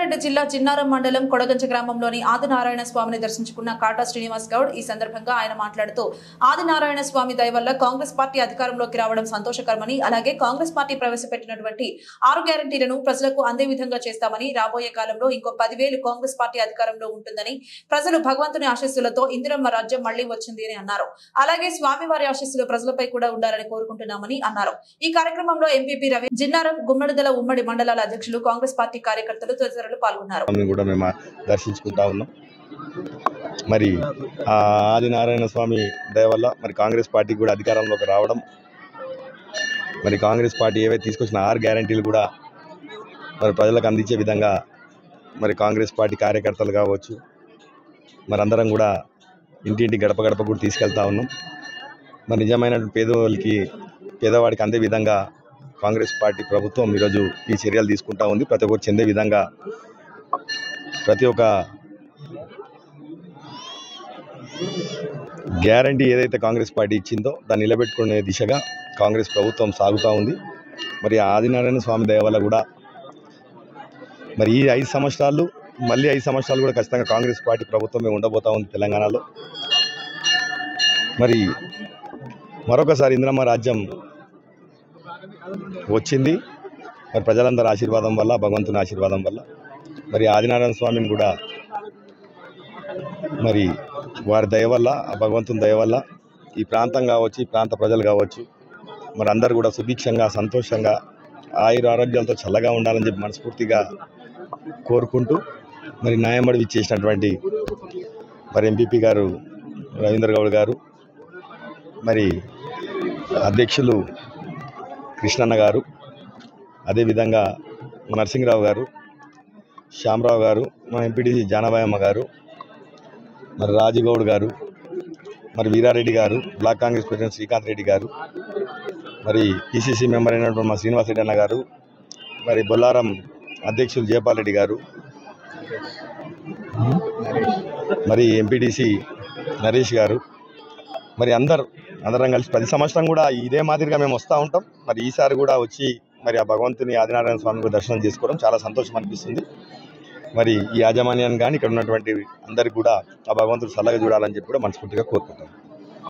రంగారెడ్డి జిల్లా చిన్నారం మండలం కొడగంచ గ్రామంలోని ఆదినారాయణ స్వామిని దర్శించుకున్న కాటా శ్రీనివాస్ గౌడ్ ఈ సందర్భంగా ఆయన మాట్లాడుతూ ఆదినారాయణ స్వామి దయ వల్ల కాంగ్రెస్ పార్టీ అధికారంలోకి రావడం సంతోషకరమని అలాగే కాంగ్రెస్ పార్టీ ప్రవేశపెట్టినటువంటి 6 గ్యారెంటీలను ప్రజలకు అందే విధంగా చేస్తామని రాబోయే కాలంలో ఇంకో 10,000 కాంగ్రెస్ పార్టీ అధికారంలో ఉంటుందని ప్రజలు భగవంతుని ఆశీస్సులతో ఇందిరమ్మ రాజ్యం మళ్లీ వచ్చింది అని అన్నారు. అలాగే స్వామివారి ఆశీస్సులు ప్రజలపై కూడా ఉండాలని కోరుకుంటున్నామని అన్నారు. ఈ కార్యక్రమంలో ఎంపీపీ రవి జిన్నారం గుమ్మడిదల ఉమ్మడి మండలాల అధ్యక్షులు కాంగ్రెస్ పార్టీ కార్యకర్తలు తదితరులు పాల్గొన్నారు. కూడా మేము దర్శించుకుంటా ఉన్నాం. మరి ఆదినారాయణ స్వామి దయ వల్ల మరి కాంగ్రెస్ పార్టీ కూడా అధికారంలోకి రావడం, మరి కాంగ్రెస్ పార్టీ ఏవైతే తీసుకొచ్చిన 6 గ్యారెంటీలు కూడా మరి ప్రజలకు అందించే విధంగా మరి కాంగ్రెస్ పార్టీ కార్యకర్తలు కావచ్చు, మరి అందరం కూడా ఇంటింటి గడప గడప కూడా తీసుకెళ్తా ఉన్నాం. మరి నిజమైన పేదవాడికి అందే విధంగా కాంగ్రెస్ పార్టీ ప్రభుత్వం ఈరోజు ఈ చర్యలు తీసుకుంటా ఉంది. ప్రతి ఒక్కరు చెందే విధంగా ప్రతి ఒక్క గ్యారంటీ ఏదైతే కాంగ్రెస్ పార్టీ ఇచ్చిందో దాన్ని నిలబెట్టుకునే దిశగా కాంగ్రెస్ ప్రభుత్వం సాగుతూ ఉంది. మరి ఆదినారాయణ స్వామి దయ వల్ల కూడా మరి ఈ 5 సంవత్సరాలు మళ్ళీ 5 సంవత్సరాలు కూడా ఖచ్చితంగా కాంగ్రెస్ పార్టీ ప్రభుత్వమే ఉండబోతా ఉంది తెలంగాణలో. మరి మరొకసారి ఇందిరమ్మ రాజ్యం వచ్చింది. మరి ప్రజలందరి ఆశీర్వాదం వల్ల, భగవంతుని ఆశీర్వాదం వల్ల మరి ఆదినారాయణ స్వామిని కూడా మరి వారి దయ వల్ల, ఆ భగవంతుని దయ వల్ల ఈ ప్రాంతం కావచ్చు, ఈ ప్రాంత ప్రజలు కావచ్చు, మరి అందరూ కూడా సుభిక్షంగా సంతోషంగా ఆయుర ఆరోగ్యాలతో చల్లగా ఉండాలని చెప్పి మనస్ఫూర్తిగా కోరుకుంటూ మరి న్యాయమడి ఇచ్చేసినటువంటి మరి ఎంపీపీ గారు రవీంద్ర గౌడ్ గారు, మరి అధ్యక్షులు కృష్ణన్న గారు, అదేవిధంగా నరసింహరావు గారు, శ్యామరావు గారు, మా ఎంపీటీసీ జానబాయమ్మ గారు, మరి రాజుగౌడ్ గారు, మరి వీరారెడ్డి గారు, బ్లాక్ కాంగ్రెస్ ప్రెసిడెంట్ శ్రీకాంత్ రెడ్డి గారు, మరి పిసిసి మెంబర్ అయినటువంటి మా శ్రీనివాస్ రెడ్డి అన్న గారు, మరి బొల్లారం అధ్యక్షులు జయపాల్ రెడ్డి గారు, మరి ఎంపీటీసీ నరేష్ గారు, మరి అందరం కలిసి ప్రతి సంవత్సరం కూడా ఇదే మాదిరిగా మేము వస్తూ ఉంటాం. మరి ఈసారి కూడా వచ్చి మరి ఆ భగవంతుని ఆదినారాయణ స్వామిని దర్శనం చేసుకోవడం చాలా సంతోషం అనిపిస్తుంది. మరి ఈ యాజమాన్యాన్ని కానీ ఇక్కడ ఉన్నటువంటి అందరికీ కూడా ఆ భగవంతుడు చల్లగా చూడాలని చెప్పి కూడా మనస్ఫూర్తిగా కోరుకుంటాం.